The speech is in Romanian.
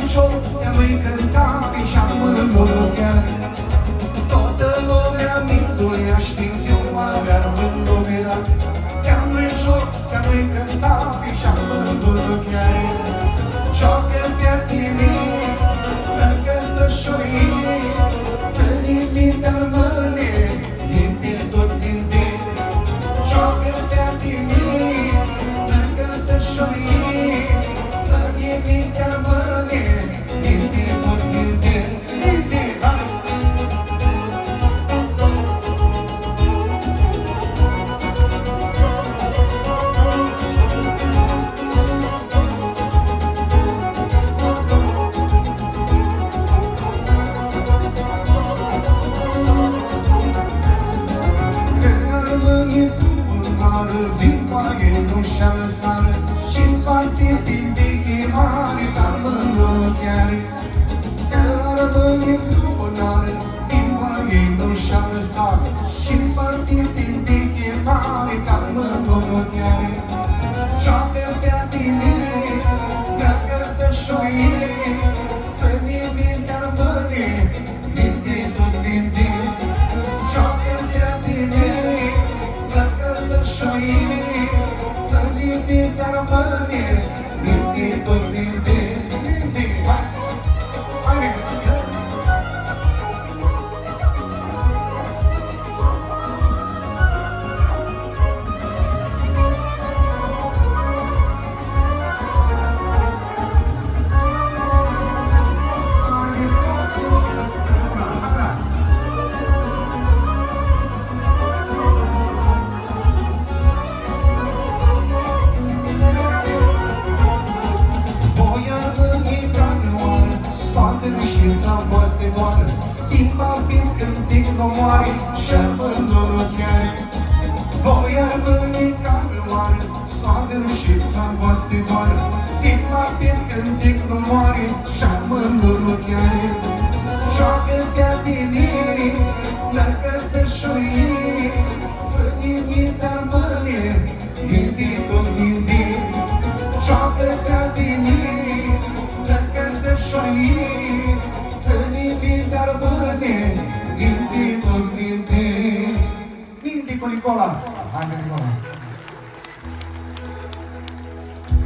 nicio te-a-mi cântare și-am mântuiat. Toată lumea mintuia, știu eu, aveau înluminat. Te-am nicio te-a-mi cântare și-am mântuiat. Joacă-te-a tine, dacă tășorie, să nimic dar mâne, din tot din tine. Joacă-te-a tine, dacă tășorie, să nimic dar mâne, din tot din tine. Și-n spație din veche mare, dar mână chiar. Că rămâne lumânare, inima ei nu-și-a lăsat. Și-n spație din veche mare, dar mână chiar. Joacă-te-a tine, dacă-te șoie, să nimic dar mâne, din tot din tine. Joacă-te-a tine, dacă-te șoie, să nimic dar mâne, din tot din tine. Știința voastră doară, timpa fiind cântec nu moare și-ar mândură chiar. Voi ar rămâne ca răoară, soartă știința voastră doară, timpa fiind cântec nu moare și-ar mândură chiar. Joacă-te-a tine, dacă tășoie, să nimic dar mâne, din tot din tine. Joacă-te-a tine, dacă tășoie, să nimic dar mâne, din tot din tine. Minti cu Nicolas. Haide, Nicolas.